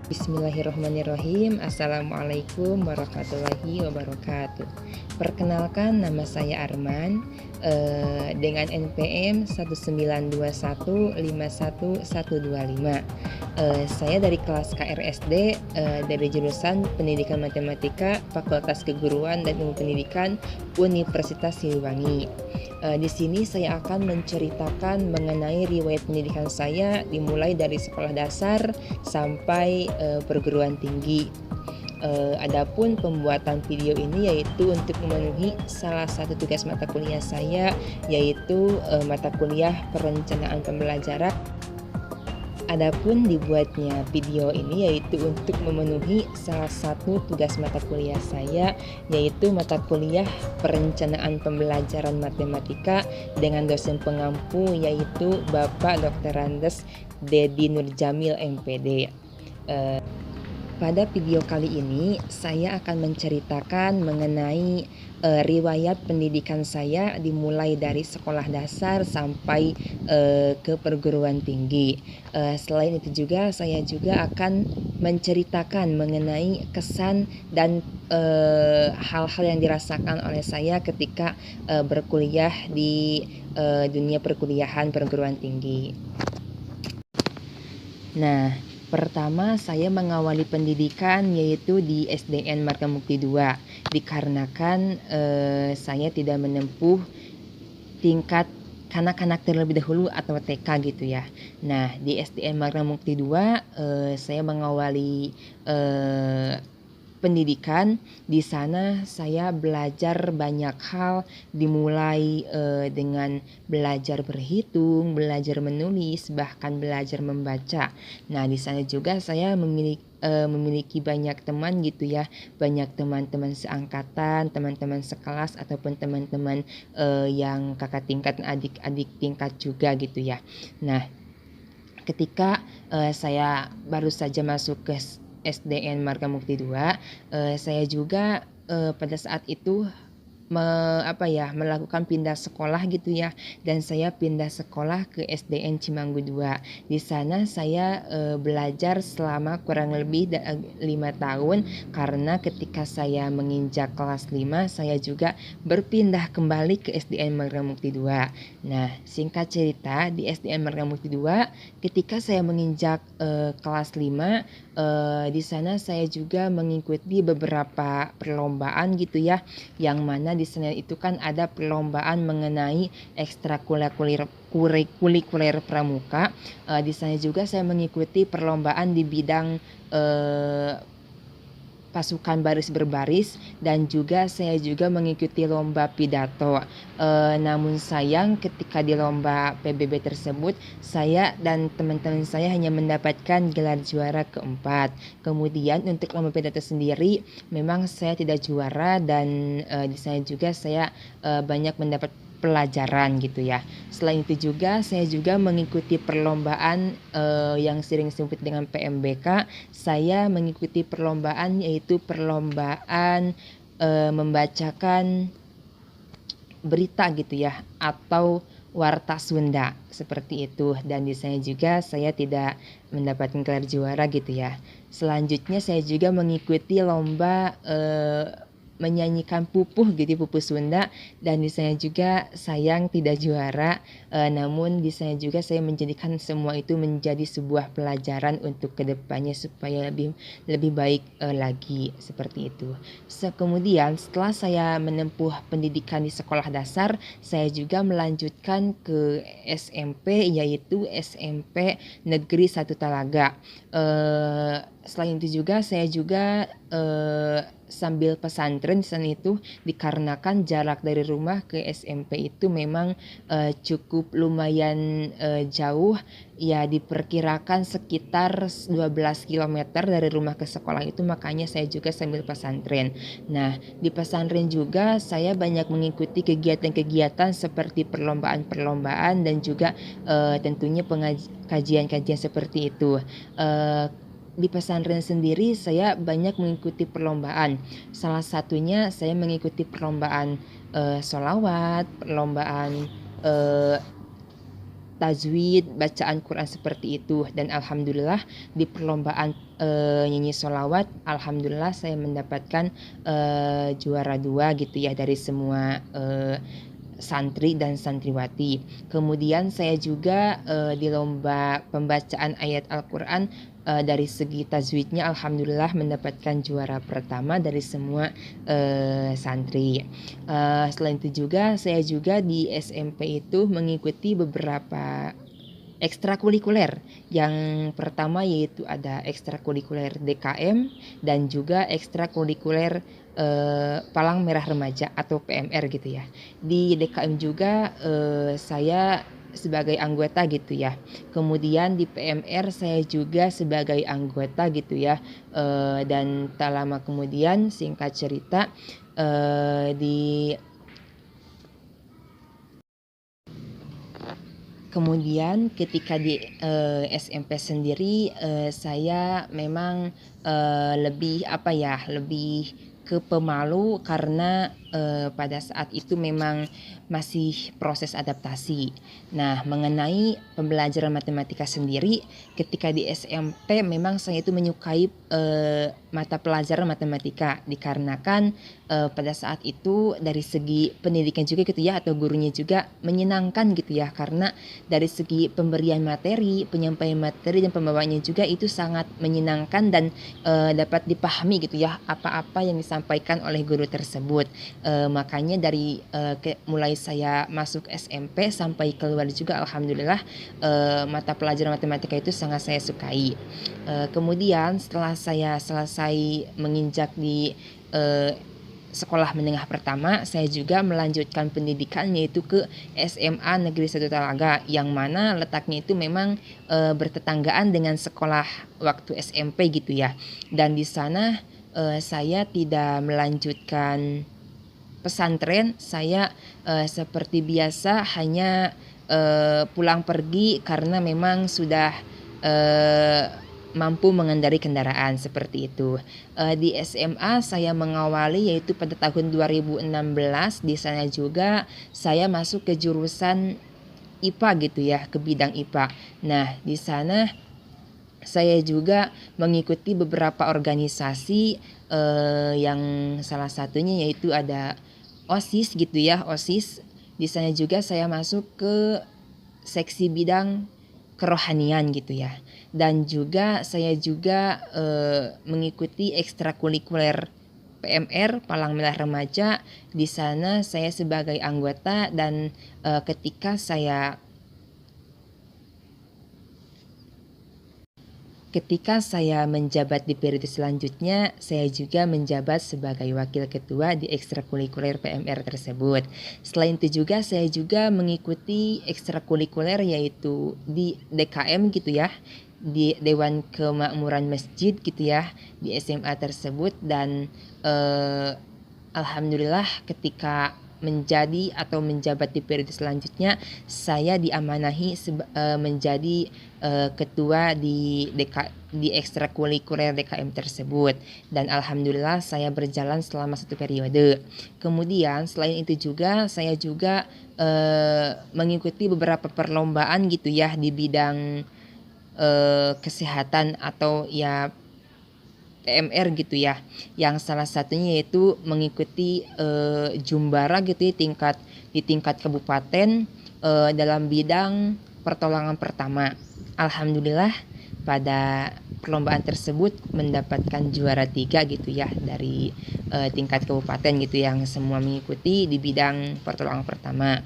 Bismillahirrahmanirrahim. Assalamualaikum warahmatullahi wabarakatuh. Perkenalkan, nama saya Arman, dengan NPM 192151125. Saya dari kelas KRSD, dari jurusan Pendidikan Matematika, Fakultas Keguruan dan Ilmu Pendidikan, Universitas Siliwangi. Di sini saya akan menceritakan mengenai riwayat pendidikan saya dimulai dari sekolah dasar sampai perguruan tinggi. Adapun pembuatan video ini yaitu untuk memenuhi salah satu tugas mata kuliah saya, yaitu mata kuliah perencanaan pembelajaran. Adapun dibuatnya video ini yaitu untuk memenuhi salah satu tugas mata kuliah saya, yaitu mata kuliah perencanaan pembelajaran matematika dengan dosen pengampu yaitu Bapak Dr. Andes Dedi Nurjamil MPD. Pada video kali ini saya akan menceritakan mengenai riwayat pendidikan saya dimulai dari sekolah dasar sampai ke perguruan tinggi. Selain itu juga saya juga akan menceritakan mengenai kesan dan hal-hal yang dirasakan oleh saya ketika berkuliah di dunia perkuliahan perguruan tinggi. Nah, pertama saya mengawali pendidikan yaitu di SDN Margamukti 2, dikarenakan saya tidak menempuh tingkat kanak-kanak terlebih dahulu atau TK gitu ya. Nah, di SDN Margamukti 2 saya mengawali pendidikan. Di sana saya belajar banyak hal, dimulai dengan belajar berhitung, belajar menulis, bahkan belajar membaca. Nah, di sana juga saya memiliki banyak teman gitu ya, banyak teman-teman seangkatan, teman-teman sekelas ataupun teman-teman yang kakak tingkat, adik-adik tingkat juga gitu ya. Nah, ketika saya baru saja masuk ke SDN Margamukti 2, saya juga pada saat itu melakukan pindah sekolah gitu ya, dan saya pindah sekolah ke SDN Cimanggu 2. Di sana saya belajar selama kurang lebih 5 tahun, karena ketika saya menginjak kelas 5 saya juga berpindah kembali ke SDN Margamukti 2. Nah, singkat cerita, di SDN Margamukti 2 ketika saya menginjak kelas 5, di sana saya juga mengikuti beberapa perlombaan gitu ya, yang mana di sana itu kan ada perlombaan mengenai ekstrakurikuler pramuka. Di sana juga saya mengikuti perlombaan di bidang pasukan baris berbaris, dan juga saya juga mengikuti lomba pidato. Namun sayang ketika di lomba PBB tersebut saya dan teman-teman saya hanya mendapatkan gelar juara keempat. Kemudian untuk lomba pidato sendiri memang saya tidak juara, dan di sana juga saya banyak mendapat pelajaran gitu ya. Selain itu juga saya juga mengikuti perlombaan yang sering disebut dengan PMBK. Saya mengikuti perlombaan yaitu perlombaan membacakan berita gitu ya, atau warta Sunda seperti itu, dan di sana juga saya tidak mendapatkan gelar juara gitu ya. Selanjutnya saya juga mengikuti lomba menyanyikan pupuh gitu, pupuh Sunda, dan di sana juga sayang tidak juara. Namun di sana juga saya menjadikan semua itu menjadi sebuah pelajaran untuk kedepannya supaya lebih baik lagi seperti itu. Kemudian setelah saya menempuh pendidikan di sekolah dasar, saya juga melanjutkan ke SMP yaitu SMP Negeri 1 Talaga. Selain itu juga saya juga sambil pesantren di sana itu, dikarenakan jarak dari rumah ke SMP itu memang cukup lumayan jauh ya, diperkirakan sekitar 12 km dari rumah ke sekolah itu, makanya saya juga sambil pesantren. Nah, di pesantren juga saya banyak mengikuti kegiatan-kegiatan seperti perlombaan-perlombaan dan juga tentunya kajian-kajian seperti itu. Di pesantren sendiri saya banyak mengikuti perlombaan. Salah satunya saya mengikuti perlombaan sholawat, perlombaan tajwid, bacaan Quran seperti itu. Dan alhamdulillah di perlombaan nyanyi sholawat, alhamdulillah saya mendapatkan juara 2 gitu ya dari semua santri dan santriwati. Kemudian saya juga di lomba pembacaan ayat Al-Quran dari segi tajwidnya alhamdulillah mendapatkan juara pertama dari semua santri. Selain itu juga saya juga di SMP itu mengikuti beberapa ekstrakurikuler. Yang pertama yaitu ada ekstrakurikuler DKM dan juga ekstrakurikuler Palang Merah Remaja atau PMR gitu ya. Di DKM juga saya sebagai anggota gitu ya. Kemudian di PMR saya juga sebagai anggota gitu ya. Dan tak lama kemudian singkat cerita kemudian ketika di SMP sendiri saya memang lebih ke pemalu karena pada saat itu memang masih proses adaptasi. Nah, mengenai pembelajaran matematika sendiri, ketika di SMP memang saya itu menyukai mata pelajaran matematika dikarenakan pada saat itu dari segi pendidikan juga gitu ya atau gurunya juga menyenangkan gitu ya karena dari segi pemberian materi, penyampaian materi dan pembawaannya juga itu sangat menyenangkan dan dapat dipahami gitu ya apa-apa yang disampaikan oleh guru tersebut. Makanya dari mulai saya masuk SMP sampai keluar juga alhamdulillah mata pelajaran matematika itu sangat saya sukai. Kemudian setelah saya selesai menginjak di sekolah menengah pertama, saya juga melanjutkan pendidikan yaitu ke SMA Negeri 1 Talaga yang mana letaknya itu memang bertetanggaan dengan sekolah waktu SMP gitu ya. Dan di sana saya tidak melanjutkan pesantren, saya seperti biasa hanya pulang pergi karena memang sudah mampu mengendari kendaraan seperti itu. Di SMA saya mengawali yaitu pada tahun 2016, di sana juga saya masuk ke jurusan IPA gitu ya, ke bidang IPA. Nah, di sana saya juga mengikuti beberapa organisasi yang salah satunya yaitu ada OSIS gitu ya, OSIS. Di sana juga saya masuk ke seksi bidang kerohanian gitu ya. Dan juga saya juga mengikuti ekstrakurikuler PMR Palang Merah Remaja. Di sana saya sebagai anggota dan ketika saya menjabat di periode selanjutnya, saya juga menjabat sebagai wakil ketua di ekstrakurikuler PMR tersebut. Selain itu juga saya juga mengikuti ekstrakurikuler yaitu di DKM gitu ya, di Dewan Kemakmuran Masjid gitu ya, di SMA tersebut. Dan alhamdulillah ketika menjadi atau menjabat di periode selanjutnya, saya diamanahi menjadi ketua di ekstrakurikuler DKM tersebut. Dan alhamdulillah saya berjalan selama 1 periode. Kemudian selain itu juga saya juga mengikuti beberapa perlombaan gitu ya di bidang kesehatan atau ya PMR gitu ya, yang salah satunya yaitu mengikuti jumbara gitu ya di tingkat kabupaten dalam bidang pertolongan pertama. Alhamdulillah pada perlombaan tersebut mendapatkan juara 3 gitu ya dari tingkat kabupaten gitu yang semua mengikuti di bidang pertolongan pertama.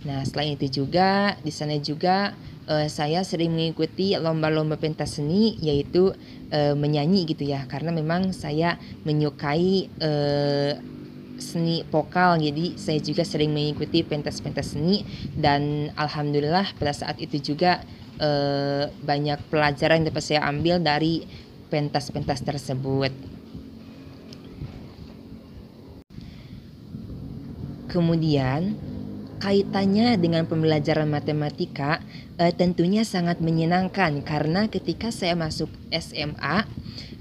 Nah, selain itu juga di sana juga saya sering mengikuti lomba-lomba pentas seni yaitu menyanyi gitu ya, karena memang saya menyukai seni vokal, jadi saya juga sering mengikuti pentas-pentas seni. Dan alhamdulillah pada saat itu juga banyak pelajaran yang dapat saya ambil dari pentas-pentas tersebut. Kemudian kaitannya dengan pembelajaran matematika tentunya sangat menyenangkan karena ketika saya masuk SMA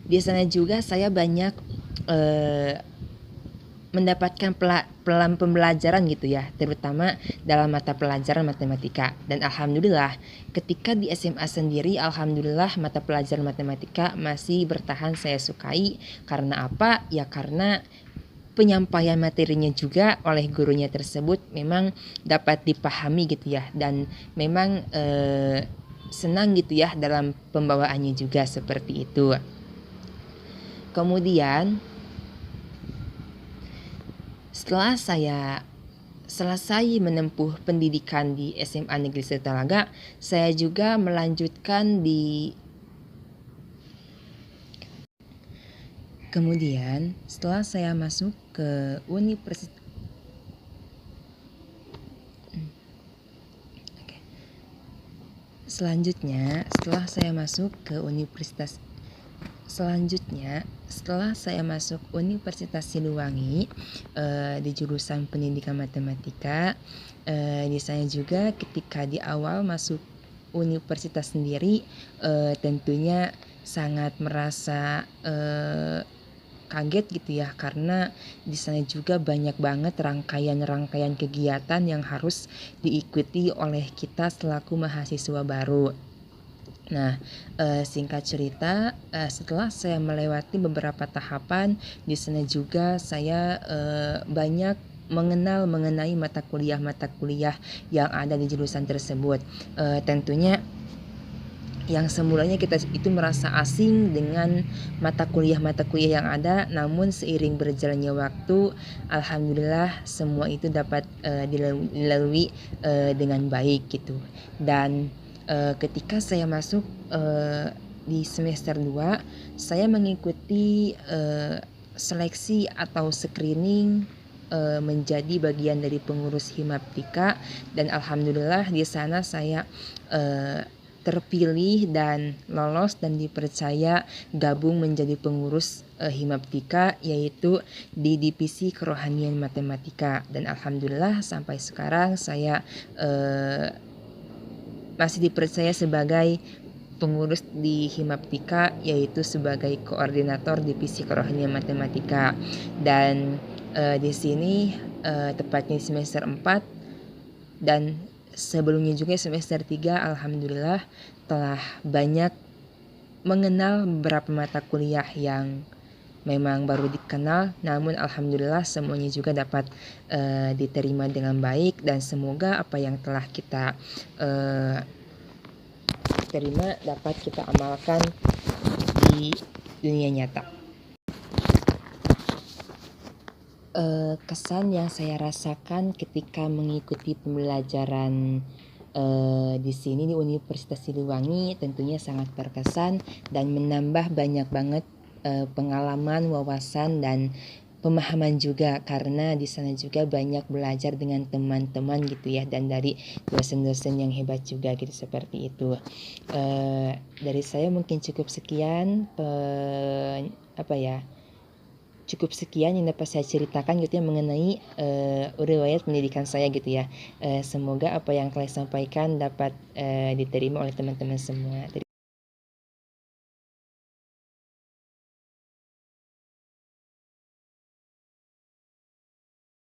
di sana juga saya banyak mendapatkan pembelajaran gitu ya, terutama dalam mata pelajaran matematika. Dan alhamdulillah ketika di SMA sendiri, alhamdulillah mata pelajaran matematika masih bertahan saya sukai. Karena apa? Ya karena penyampaian materinya juga oleh gurunya tersebut memang dapat dipahami gitu ya, dan memang senang gitu ya dalam pembawaannya juga seperti itu. Kemudian setelah saya selesai menempuh pendidikan di SMA Negeri Seri Talaga, saya juga melanjutkan di kemudian setelah saya masuk ke universitas selanjutnya setelah saya masuk Universitas Siliwangi di jurusan Pendidikan Matematika, di sana juga ketika di awal masuk universitas sendiri tentunya sangat merasa kaget gitu ya, karena di sana juga banyak banget rangkaian kegiatan yang harus diikuti oleh kita selaku mahasiswa baru. Nah, singkat cerita, setelah saya melewati beberapa tahapan, di sana juga saya banyak mengenai mata kuliah yang ada di jurusan tersebut. Tentunya yang semulanya kita itu merasa asing dengan mata kuliah yang ada, namun seiring berjalannya waktu, alhamdulillah semua itu dapat dilalui dengan baik gitu. Dan ketika saya masuk di semester 2, saya mengikuti seleksi atau screening menjadi bagian dari pengurus Himaptika, dan alhamdulillah di sana saya terpilih dan lolos dan dipercaya gabung menjadi pengurus Himaptika, yaitu di divisi kerohanian matematika. Dan alhamdulillah sampai sekarang saya masih dipercaya sebagai pengurus di Himaptika, yaitu sebagai koordinator divisi kerohanian matematika. Dan di sini tepatnya semester 4 dan sebelumnya juga semester 3, alhamdulillah telah banyak mengenal beberapa mata kuliah yang memang baru dikenal, namun alhamdulillah semuanya juga dapat diterima dengan baik, dan semoga apa yang telah kita terima dapat kita amalkan di dunia nyata. Kesan yang saya rasakan ketika mengikuti pembelajaran di sini di Universitas Siliwangi tentunya sangat berkesan dan menambah banyak banget pengalaman, wawasan, dan pemahaman juga, karena di sana juga banyak belajar dengan teman-teman gitu ya, dan dari dosen-dosen yang hebat juga gitu, seperti itu. Dari saya mungkin cukup sekian cukup sekian yang dapat saya ceritakan gitu ya mengenai riwayat pendidikan saya gitu ya. Semoga apa yang kalian sampaikan dapat diterima oleh teman-teman semua.